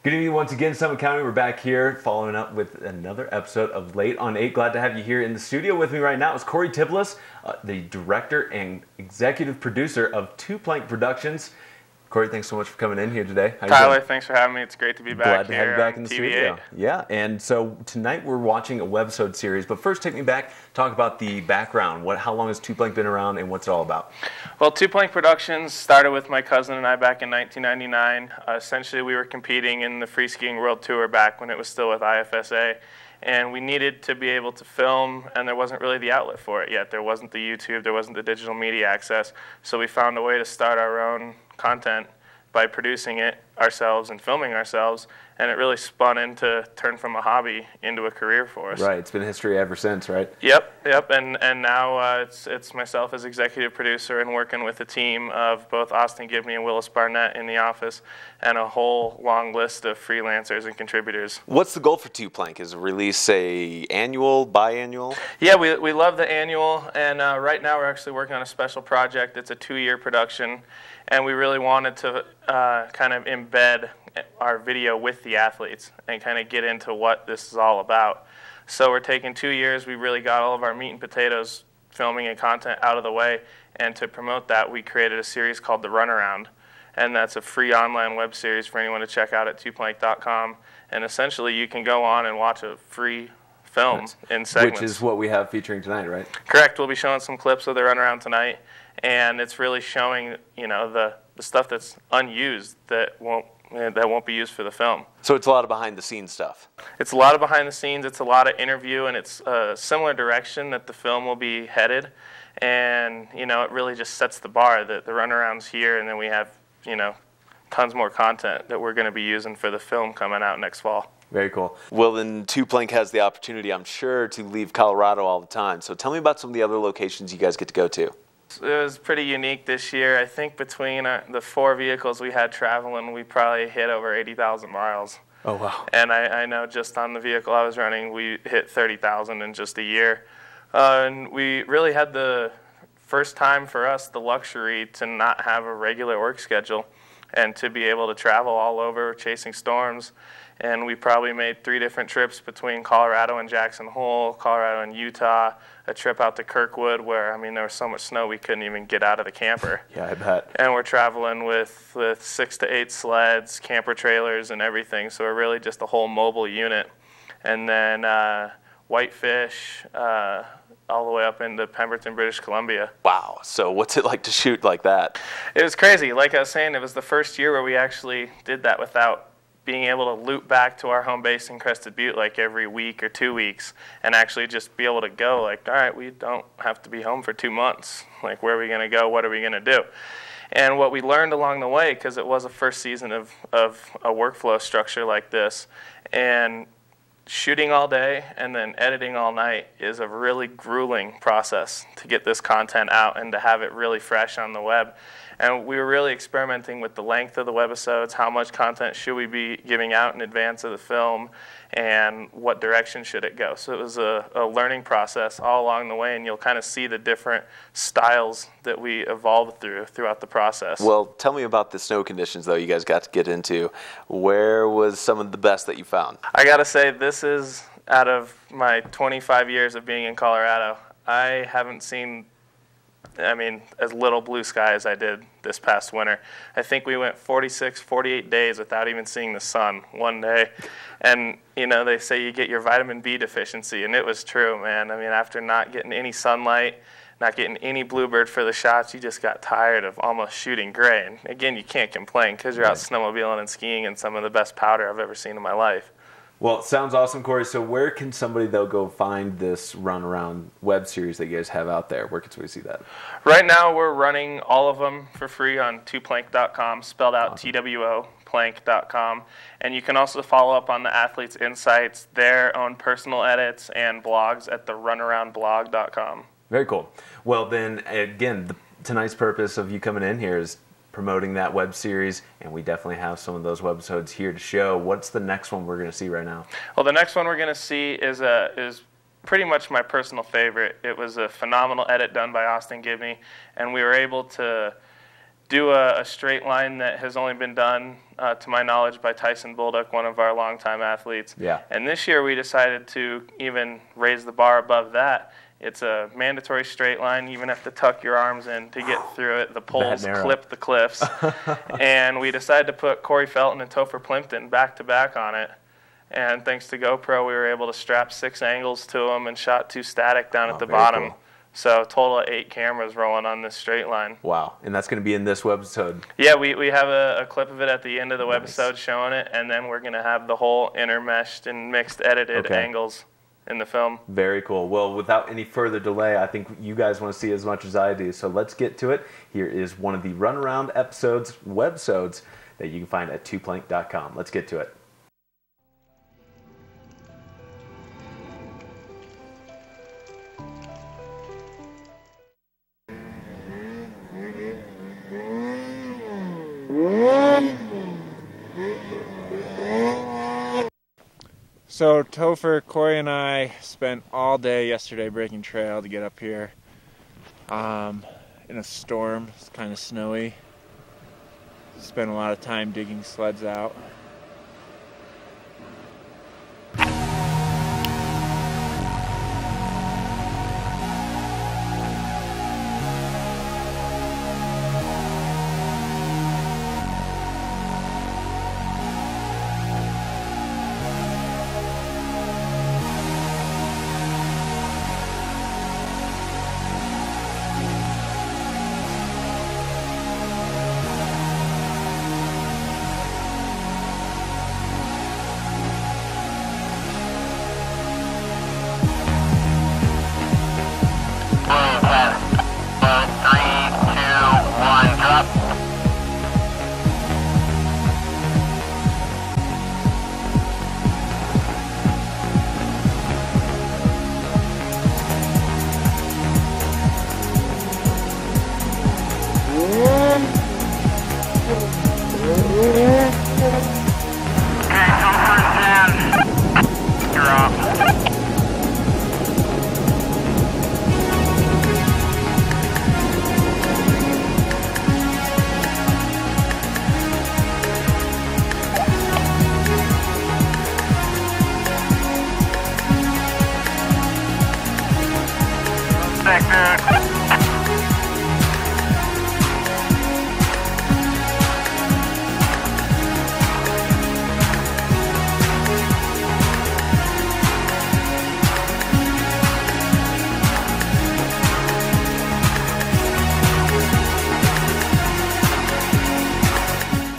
Good evening once again, Summit County. We're back here following up with another episode of Late on 8. Glad to have you here in the studio with me right now. It's Corey Tiblis, the director and executive producer of Two Plank Productions. Corey, thanks so much for coming in here today. Tyler, thanks for having me. It's great to be back Glad to here have you back in the TV8. studio. Yeah, and so tonight we're watching a webisode series, but first take me back, talk about the background. How long has Two Plank been around and what's it all about? Well, Two Plank Productions started with my cousin and I back in 1999. Essentially, we were competing in the Free Skiing World Tour back when it was still with IFSA, and we needed to be able to film, and there wasn't really the outlet for it yet. There wasn't the YouTube, there wasn't the digital media access, so we found a way to start our own content by producing it ourselves and filming ourselves, and it really spun into, turned from a hobby into a career for us. Right, it's been history ever since, right? Yep, and now it's myself as executive producer and working with a team of both Austin Gibney and Willis Barnett in the office, and a whole long list of freelancers and contributors. What's the goal for Two Plank? Is release, say, annual, biannual? Yeah, we love the annual, and right now we're actually working on a special project. It's a 2-year production, and we really wanted to kind of embed our video with the athletes and kind of get into what this is all about. So we're taking 2 years. We really got all of our meat and potatoes filming and content out of the way, and to promote that, we created a series called The Runaround, and that's a free online web series for anyone to check out at twoplank.com, and essentially you can go on and watch a free film in segments. Which is what we have featuring tonight, right? Correct. We'll be showing some clips of The Runaround tonight, and it's really showing, you know, the stuff that's unused that won't be used for the film. So it's a lot of behind-the-scenes stuff. It's a lot of behind the scenes. It's a lot of interview, and it's a similar direction that the film will be headed. And you know, it really just sets the bar. The runaround's here, and then we have, you know, tons more content that we're going to be using for the film coming out next fall. Very cool. Well, then Two Plank has the opportunity, I'm sure, to leave Colorado all the time. So tell me about some of the other locations you guys get to go to. It was pretty unique this year. I think between the 4 vehicles we had traveling, we probably hit over 80,000 miles. Oh, wow. And I know just on the vehicle I was running, we hit 30,000 in just a year. And we really had the first time for us the luxury to not have a regular work schedule and to be able to travel all over chasing storms. And we probably made 3 different trips between Colorado and Jackson Hole, Colorado and Utah, a trip out to Kirkwood where, I mean, there was so much snow we couldn't even get out of the camper. Yeah, I bet. And we're traveling with 6 to 8 sleds, camper trailers, and everything. So we're really just a whole mobile unit. And then Whitefish, all the way up into Pemberton, British Columbia. Wow. So what's it like to shoot like that? It was crazy. Like I was saying, it was the first year where we actually did that without being able to loop back to our home base in Crested Butte like every week or 2 weeks and actually just be able to go like, all right, we don't have to be home for 2 months. Like, where are we going to go? What are we going to do? And what we learned along the way, because it was a first season of a workflow structure like this, and shooting all day and then editing all night is a really grueling process to get this content out and to have it really fresh on the web. And we were really experimenting with the length of the webisodes, how much content should we be giving out in advance of the film, and what direction should it go. So it was a learning process all along the way, and you'll kind of see the different styles that we evolved throughout the process. Well, tell me about the snow conditions, though, you guys got to get into. Where was some of the best that you found? I got to say, this is, out of my 25 years of being in Colorado, I haven't seen, I mean, as little blue sky as I did this past winter. I think we went 46, 48 days without even seeing the sun one day. And, you know, they say you get your vitamin B deficiency, and it was true, man. I mean, after not getting any sunlight, not getting any bluebird for the shots, you just got tired of almost shooting gray. And, again, you can't complain because you're out snowmobiling and skiing in some of the best powder I've ever seen in my life. Well, it sounds awesome, Corey. So where can somebody, though, go find this Runaround web series that you guys have out there? Where can somebody see that? Right now, we're running all of them for free on twoplank.com, spelled out TWO, plank.com. And you can also follow up on the athletes' insights, their own personal edits, and blogs at therunaroundblog.com. Very cool. Well, then, again, tonight's purpose of you coming in here is promoting that web series, and we definitely have some of those webisodes here to show. What's the next one we're going to see right now? Well, the next one we're going to see is pretty much my personal favorite. It was a phenomenal edit done by Austin Gibney, and we were able to do a straight line that has only been done, to my knowledge, by Tyson Bulldog, one of our longtime athletes. Yeah. And this year we decided to even raise the bar above that. It's a mandatory straight line. You even have to tuck your arms in to get through it. The poles clip the cliffs. And we decided to put Corey Felton and Topher Plimpton back-to-back on it. And thanks to GoPro, we were able to strap 6 angles to them and shot 2 static down at the bottom. Cool. So total of 8 cameras rolling on this straight line. Wow. And that's going to be in this webisode. Yeah, we have a clip of it at the end of the webisode showing it, and then we're going to have the whole intermeshed and mixed edited angles in the film. Very cool. Well, without any further delay, I think you guys want to see as much as I do. So let's get to it. Here is one of the runaround episodes, webisodes, that you can find at twoplank.com. Let's get to it. So Topher, Corey, and I spent all day yesterday breaking trail to get up here in a storm. It's kind of snowy. Spent a lot of time digging sleds out.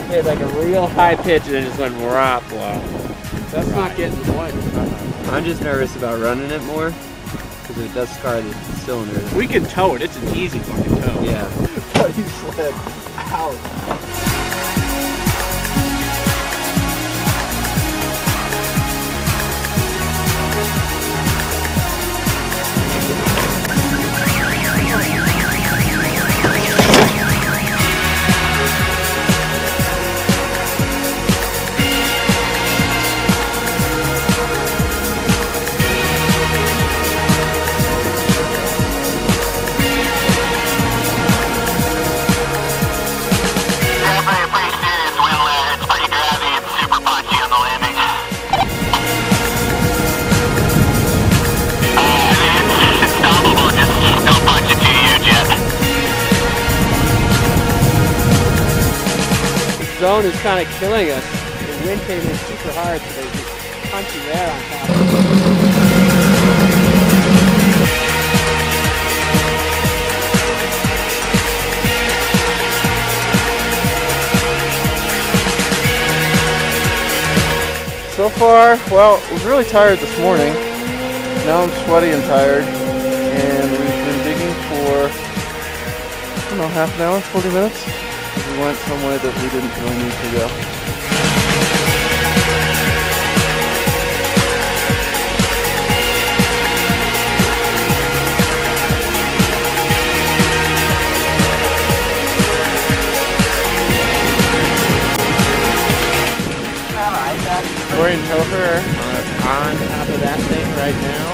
Hit like a real high pitch and it just went rop. Wow. That's not getting white. I'm just nervous about running it more because it does scar the cylinder. We can tow it. It's an easy fucking tow. Yeah. You slid. Ow. Zone is kind of killing us. The wind came in super hard, so there's just punching air on top of it. So far, well, I was really tired this morning. Now I'm sweaty and tired. And we've been digging for, I don't know, half an hour, 40 minutes. We went somewhere that we didn't really need to go. Corey and Topher are on top of that thing right now.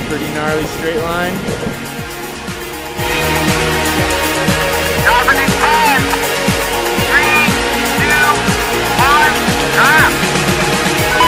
Pretty gnarly straight line. Operating time. 3, 2, 1, drop.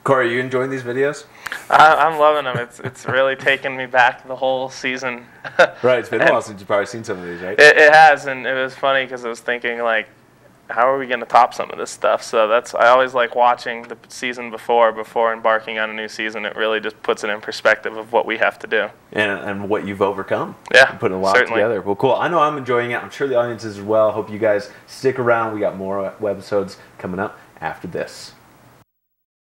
Corey, are you enjoying these videos? I'm loving them. It's really taken me back the whole season. Right, it's been a while since you've probably seen some of these, right? It has, and it was funny because I was thinking, like, how are we going to top some of this stuff? So I always like watching the season before embarking on a new season. It really just puts it in perspective of what we have to do. And what you've overcome. Yeah, Putting a lot certainly. together. Well, cool. I know I'm enjoying it. I'm sure the audience is as well. Hope you guys stick around. We got more webisodes coming up after this.